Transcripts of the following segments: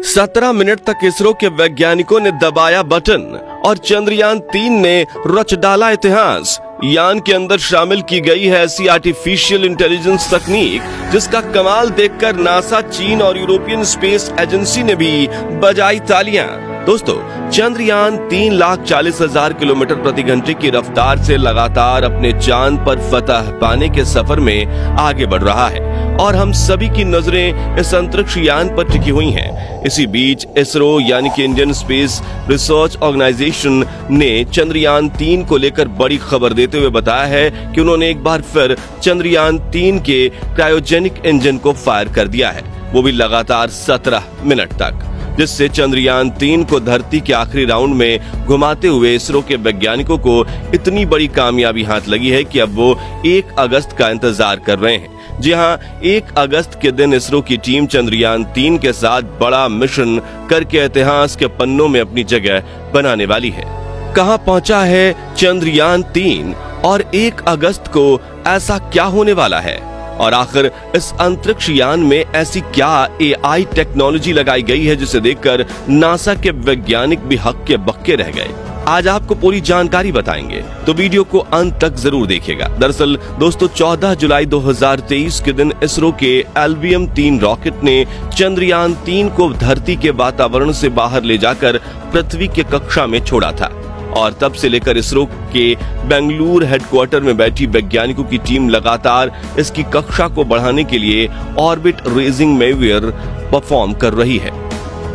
17 minute तक इसरो के वैज्ञानिकों ने दबाया बटन और चंद्रयान 3 ने रच डाला इतिहास। यान के अंदर शामिल की गई है ऐसी आर्टिफिशियल इंटेलिजेंस तकनीक जिसका कमाल देखकर नासा, चीन और यूरोपियन स्पेस एजेंसी ने भी बजाई तालियां। दोस्तों, चंद्रयान 3,40,000 किलोमीटर प्रति घंटे की रफ्तार से लगातार अपने चांद पर फतह पाने के सफर में आगे बढ़ रहा है और हम सभी की नजरें इस अंतरिक्ष यान पर टिकी हुई हैं। इसी बीच इसरो यानी कि इंडियन स्पेस रिसर्च ऑर्गेनाइजेशन ने चंद्रयान 3 को लेकर बड़ी खबर देते हुए बताया है कि उन्होंने एक बार फिर चंद्रयान 3 के क्रायोजेनिक इंजन को फायर कर दिया है, वो भी लगातार 17 मिनट तक, जिससे चंद्रयान 3 को धरती के आखिरी राउंड में घुमाते हुए इसरो के वैज्ञानिकों को इतनी बड़ी कामयाबी हाथ लगी है कि अब वो 1 अगस्त का इंतजार कर रहे हैं। जी हां, 1 अगस्त के दिन इसरो की टीम चंद्रयान 3 के साथ बड़ा मिशन करके इतिहास के पन्नों में अपनी जगह बनाने वाली है। कहां पहुंचा है चंद्रयान 3 और 1 अगस्त को ऐसा क्या होने वाला है, और आखिर इस अंतरिक्ष यान में ऐसी क्या AI टेक्नोलॉजी लगाई गई है जिसे देखकर नासा के वैज्ञानिक भी हक्के बक्के रह गए। आज आपको पूरी जानकारी बताएंगे, तो वीडियो को अंत तक जरूर देखिएगा। दरअसल दोस्तों, 14 जुलाई 2023 के दिन इसरो के LVM 3 रॉकेट ने चंद्रयान 3 को धरती के वातावरण से बाहर ले जाकर पृथ्वी के कक्षा में छोड़ा था और तब से लेकर इसरो के बेंगलुरु हेडक्वार्टर में बैठी वैज्ञानिकों की टीम लगातार इसकी कक्षा को बढ़ाने के लिए ऑर्बिट रेजिंग मैन्यूवर परफॉर्म कर रही है।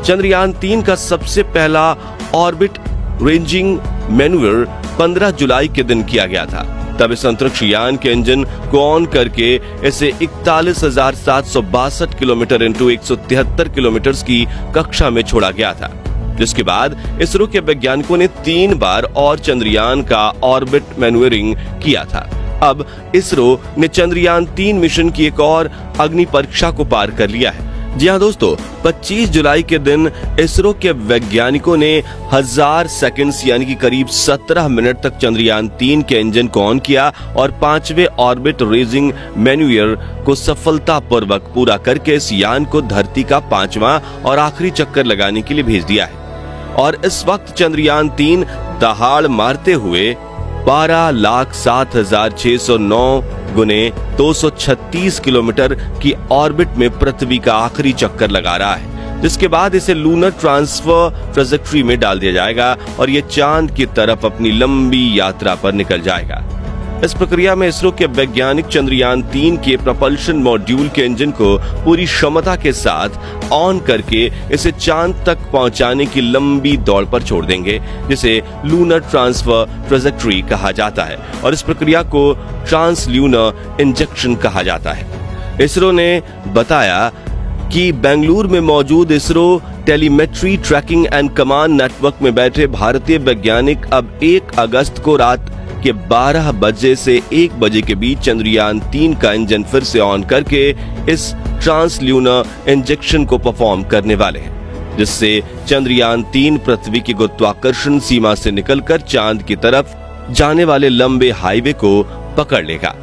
चंद्रयान 3 का सबसे पहला ऑर्बिट रेंजिंग मैन्यूवर 15 जुलाई के दिन किया गया था। तब इस अंतरिक्ष यान के इंजन को ऑन करके इसे 41,762 किलोमीटर इंटू 173 किलोमीटर की कक्षा में छोड़ा गया था, जिसके बाद इसरो के वैज्ञानिकों ने 3 बार और चंद्रयान का ऑर्बिट मैन्यूवरिंग किया था। अब इसरो ने चंद्रयान 3 मिशन की एक और अग्नि परीक्षा को पार कर लिया है। जी हां दोस्तों, 25 जुलाई के दिन इसरो के वैज्ञानिकों ने 1000 सेकंड्स यानी कि करीब 17 मिनट तक चंद्रयान 3 के इंजन को ऑन किया और 5वें ऑर्बिट रेजिंग मैन्यूवर को सफलतापूर्वक पूरा करके इस यान को धरती का 5वां और आखिरी चक्कर लगाने के लिए भेज दिया है। और इस वक्त चंद्रयान 3 दहाड़ मारते हुए 12,07,609 गुने 236 किलोमीटर की ऑर्बिट में पृथ्वी का आखिरी चक्कर लगा रहा है, जिसके बाद इसे लूनर ट्रांसफर ट्रैजेक्टरी में डाल दिया जाएगा और ये चांद की तरफ अपनी लंबी यात्रा पर निकल जाएगा। इस प्रक्रिया में इसरो के वैज्ञानिक चंद्रयान 3 के प्रपल्शन मॉड्यूल के इंजन को पूरी क्षमता के साथ ऑन करके इसे चांद तक पहुंचाने की लंबी दौड़ पर छोड़ देंगे, जिसे लूनर ट्रांसफर ट्रैजेक्टरी कहा जाता है और इस प्रक्रिया को ट्रांसल्यूनर इंजेक्शन कहा जाता है। इसरो ने बताया कि बेंगलुरु में मौजूद ISRO telemetry tracking and command network में बैठे भारतीय वैज्ञानिक अब 1 अगस्त को रात के 12 बजे से 1 बजे के बीच चंद्रयान 3 का इंजन फिर से ऑन करके इस ट्रांसल्यूनर इंजेक्शन को परफॉर्म करने वाले हैं, जिससे चंद्रयान 3 पृथ्वी की गुरुत्वाकर्षण सीमा से निकलकर चांद की तरफ जाने वाले लंबे हाईवे को पकड़ लेगा।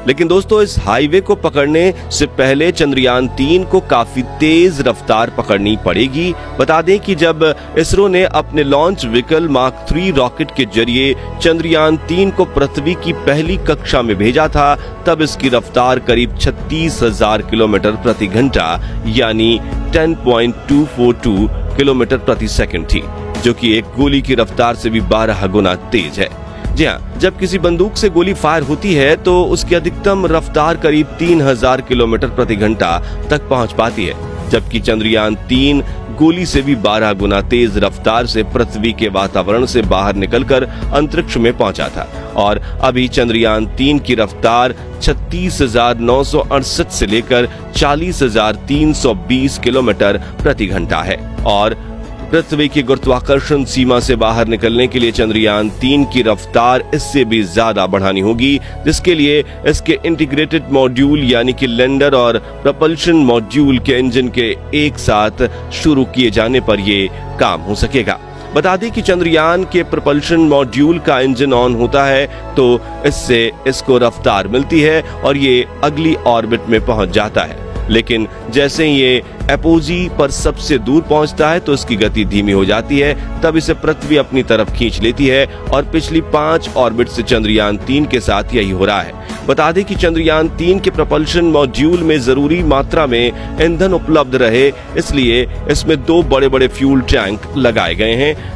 लेकिन दोस्तों, इस हाईवे को पकड़ने से पहले चंद्रयान 3 को काफी तेज रफ्तार पकड़नी पड़ेगी। बता दें कि जब इसरो ने अपने लॉन्च व्हीकल मार्क 3 रॉकेट के जरिए चंद्रयान 3 को पृथ्वी की पहली कक्षा में भेजा था, तब इसकी रफ्तार करीब 36,000 किलोमीटर प्रति घंटा यानी 10.242 किलोमीटर प्रति सेकंड थी, जो कि एक गोली की रफ्तार से भी 12 गुना तेज है। जी हाँ, जब किसी बंदूक से गोली फायर होती है तो उसकी अधिकतम रफ्तार करीब 3000 किलोमीटर प्रति घंटा तक पहुंच पाती है, जबकि चंद्रयान 3 गोली से भी 12 गुना तेज रफ्तार से पृथ्वी के वातावरण से बाहर निकलकर अंतरिक्ष में पहुंचा था। और अभी चंद्रयान 3 की रफ्तार 36,968 से लेकर 40,320 किलोमीटर प्रति घंटा है और पृथ्वी की गुरुत्वाकर्षण सीमा से बाहर निकलने के लिए चंद्रयान 3 की रफ्तार इससे भी ज्यादा बढ़ानी होगी, जिसके लिए इसके इंटीग्रेटेड मॉड्यूल यानी कि लैंडर और प्रपल्शन मॉड्यूल के इंजन के एक साथ शुरू किए जाने पर ये काम हो सकेगा। बता दें कि चंद्रयान के प्रपल्शन मॉड्यूल का इंजन ऑन होता है तो इससे इसको रफ्तार मिलती है और ये अगली ऑर्बिट में पहुंच जाता है। लेकिन जैसे ही ये एपोजी पर सबसे दूर पहुंचता है तो इसकी गति धीमी हो जाती है। तब इसे पृथ्वी अपनी तरफ खींच लेती है और पिछली 5 ऑर्बिट से चंद्रयान 3 के साथ यही हो रहा है। बता दें कि चंद्रयान 3 के प्रपल्शन मॉड्यूल में जरूरी मात्रा में ईंधन उपलब्ध रहे, इसलिए इसमें 2 बड़े-बड़े फ्यूल टैंक लगाए गए हैं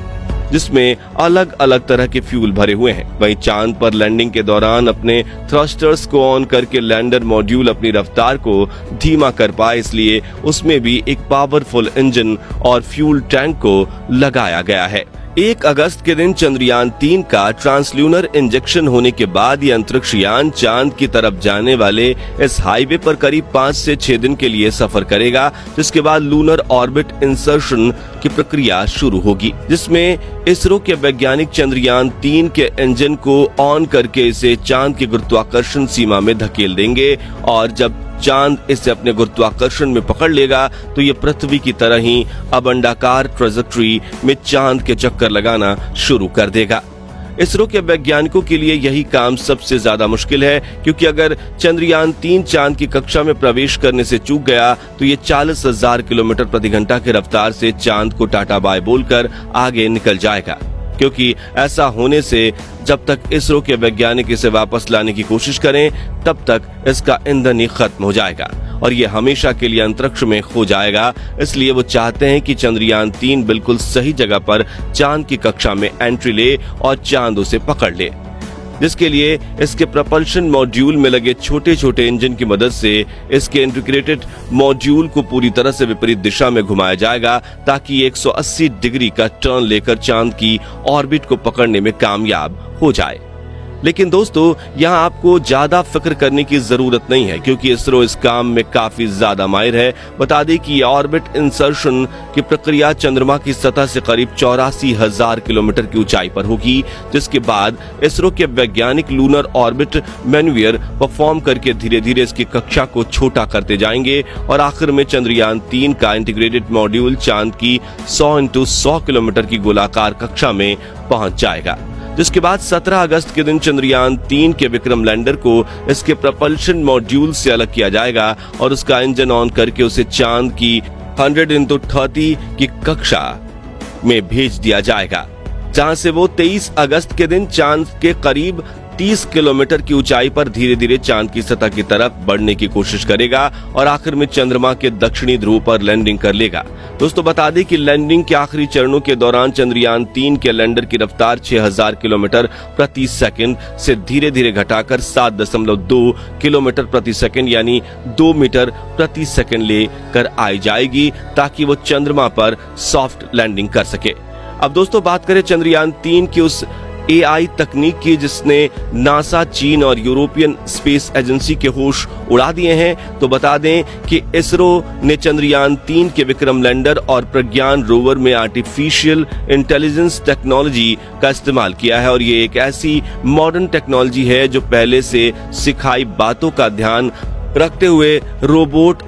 जिसमें अलग अलग तरह के फ्यूल भरे हुए हैं। वहीं चांद पर लैंडिंग के दौरान अपने थ्रस्टर्स को ऑन करके लैंडर मॉड्यूल अपनी रफ्तार को धीमा कर पाए, इसलिए उसमें भी एक पावरफुल इंजन और फ्यूल टैंक को लगाया गया है। 1 अगस्त के दिन चंद्रयान 3 का ट्रांसल्यूनर इंजेक्शन होने के बाद ये अंतरिक्ष यान चांद की तरफ जाने वाले इस हाईवे पर करीब 5 से 6 दिन के लिए सफर करेगा, जिसके बाद लूनर ऑर्बिट इंसर्शन की प्रक्रिया शुरू होगी, जिसमें इसरो के वैज्ञानिक चंद्रयान 3 के इंजन को ऑन करके इसे चांद की गुरुत्वाकर्षण सीमा में धकेल देंगे और जब चांद इसे अपने गुरुत्वाकर्षण में पकड़ लेगा तो ये पृथ्वी की तरह ही अब अंडाकार ट्रेजेक्टरी में चांद के चक्कर लगाना शुरू कर देगा। इसरो के वैज्ञानिकों के लिए यही काम सबसे ज्यादा मुश्किल है, क्योंकि अगर चंद्रयान 3 चांद की कक्षा में प्रवेश करने से चूक गया तो ये 40,000 किलोमीटर प्रति घंटा की रफ्तार से चांद को टाटा बाय बोलकर आगे निकल जाएगा। क्योंकि ऐसा होने से जब तक इसरो के वैज्ञानिक इसे वापस लाने की कोशिश करें तब तक इसका ईंधन ही खत्म हो जाएगा और ये हमेशा के लिए अंतरिक्ष में खो जाएगा। इसलिए वो चाहते हैं कि चंद्रयान 3 बिल्कुल सही जगह पर चांद की कक्षा में एंट्री ले और चांद उसे पकड़ ले, जिसके लिए इसके प्रपल्शन मॉड्यूल में लगे छोटे छोटे इंजन की मदद से इसके इंटीग्रेटेड मॉड्यूल को पूरी तरह से विपरीत दिशा में घुमाया जाएगा ताकि 180 डिग्री का टर्न लेकर चांद की ऑर्बिट को पकड़ने में कामयाब हो जाए। लेकिन दोस्तों, यहाँ आपको ज्यादा फिक्र करने की जरूरत नहीं है, क्योंकि इसरो इस काम में काफी ज्यादा माहिर है। बता दें कि ऑर्बिट इंसर्शन की प्रक्रिया चंद्रमा की सतह से करीब 84,000 किलोमीटर की ऊंचाई पर होगी, जिसके बाद इसरो के वैज्ञानिक लूनर ऑर्बिट मैन्यूवर परफॉर्म करके धीरे धीरे इसकी कक्षा को छोटा करते जाएंगे और आखिर में चंद्रयान 3 का इंटीग्रेटेड मॉड्यूल चांद की 100x100 किलोमीटर की गोलाकार कक्षा में पहुंच जाएगा, जिसके बाद 17 अगस्त के दिन चंद्रयान 3 के विक्रम लैंडर को इसके प्रपल्शन मॉड्यूल से अलग किया जाएगा और उसका इंजन ऑन करके उसे चांद की 100x30 की कक्षा में भेज दिया जाएगा, जहां से वो 23 अगस्त के दिन चांद के करीब 30 किलोमीटर की ऊंचाई पर धीरे धीरे चांद की सतह की तरफ बढ़ने की कोशिश करेगा और आखिर में चंद्रमा के दक्षिणी ध्रुव पर लैंडिंग कर लेगा। दोस्तों, बता दें कि लैंडिंग के आखिरी चरणों के दौरान चंद्रयान 3 के लैंडर की रफ्तार 6,000 किलोमीटर प्रति सेकंड से धीरे धीरे घटाकर 7.2 किलोमीटर प्रति सेकंड यानी 2 मीटर प्रति सेकंड लेकर आई जाएगी, ताकि वो चंद्रमा पर सॉफ्ट लैंडिंग कर सके। अब दोस्तों, बात करें चंद्रयान 3 की उस AI तकनीक की जिसने नासा, चीन और यूरोपियन स्पेस एजेंसी के होश उड़ा दिए हैं, तो बता दें कि इसरो ने चंद्रयान 3 के विक्रम लैंडर और प्रज्ञान रोवर में आर्टिफिशियल इंटेलिजेंस टेक्नोलॉजी का इस्तेमाल किया है और ये एक ऐसी मॉडर्न टेक्नोलॉजी है जो पहले से सिखाई बातों का ध्यान रखते हुए रोबोट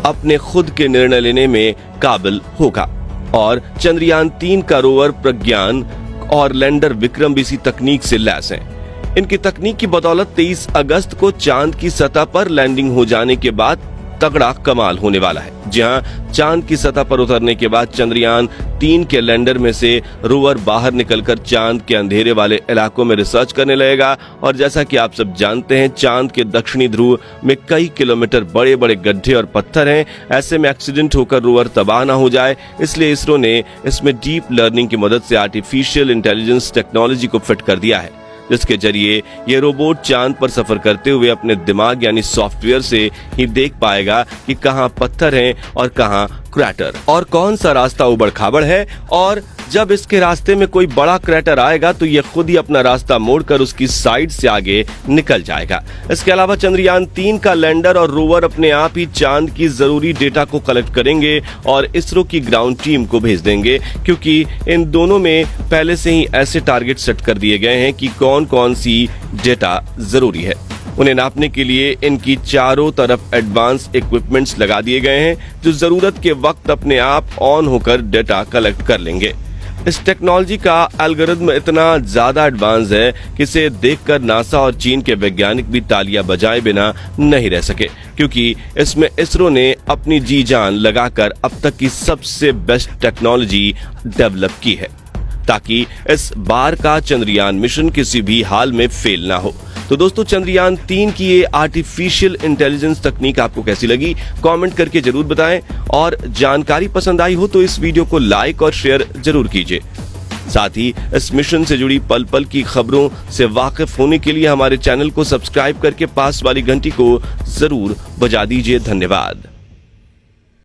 अपने खुद के निर्णय लेने में काबिल होगा। और चंद्रयान 3 का रोवर प्रज्ञान और लैंडर विक्रम भी इसी तकनीक से लैस हैं। इनकी तकनीक की बदौलत 23 अगस्त को चांद की सतह पर लैंडिंग हो जाने के बाद तगड़ा कमाल होने वाला है। जी हां, चांद की सतह पर उतरने के बाद चंद्रयान 3 के लैंडर में से रोवर बाहर निकलकर चांद के अंधेरे वाले इलाकों में रिसर्च करने लगेगा और जैसा कि आप सब जानते हैं, चांद के दक्षिणी ध्रुव में कई किलोमीटर बड़े बड़े गड्ढे और पत्थर हैं। ऐसे में एक्सीडेंट होकर रोवर तबाह ना हो जाए, इसलिए इसरो ने इसमें डीप लर्निंग की मदद से आर्टिफिशियल इंटेलिजेंस टेक्नोलॉजी को फिट कर दिया है, जिसके जरिए ये रोबोट चांद पर सफर करते हुए अपने दिमाग यानी सॉफ्टवेयर से ही देख पाएगा कि कहां पत्थर हैं और कहां क्रैटर और कौन सा रास्ता उबड़ खाबड़ है। और जब इसके रास्ते में कोई बड़ा क्रैटर आएगा तो ये खुद ही अपना रास्ता मोड़कर उसकी साइड से आगे निकल जाएगा। इसके अलावा चंद्रयान 3 का लैंडर और रोवर अपने आप ही चांद की जरूरी डेटा को कलेक्ट करेंगे और इसरो की ग्राउंड टीम को भेज देंगे, क्योंकि इन दोनों में पहले से ही ऐसे टारगेट सेट कर दिए गए हैं कि कौन कौन सी डेटा जरूरी है। उन्हें नापने के लिए इनकी चारों तरफ एडवांस इक्विपमेंट्स लगा दिए गए हैं जो जरूरत के वक्त अपने आप ऑन होकर डेटा कलेक्ट कर लेंगे। इस टेक्नोलॉजी का एल्गोरिथम इतना ज्यादा एडवांस है कि इसे देखकर नासा और चीन के वैज्ञानिक भी तालियां बजाए बिना नहीं रह सके, क्योंकि इसमें इसरो ने अपनी जी जान लगाकर अब तक की सबसे बेस्ट टेक्नोलॉजी डेवलप की है, ताकि इस बार का चंद्रयान मिशन किसी भी हाल में फेल ना हो। तो दोस्तों, चंद्रयान 3 की ये आर्टिफिशियल इंटेलिजेंस तकनीक आपको कैसी लगी, कमेंट करके जरूर बताएं। और जानकारी पसंद आई हो तो इस वीडियो को लाइक और शेयर जरूर कीजिए। साथ ही इस मिशन से जुड़ी पल पल की खबरों से वाकिफ होने के लिए हमारे चैनल को सब्सक्राइब करके पास वाली घंटी को जरूर बजा दीजिए। धन्यवाद।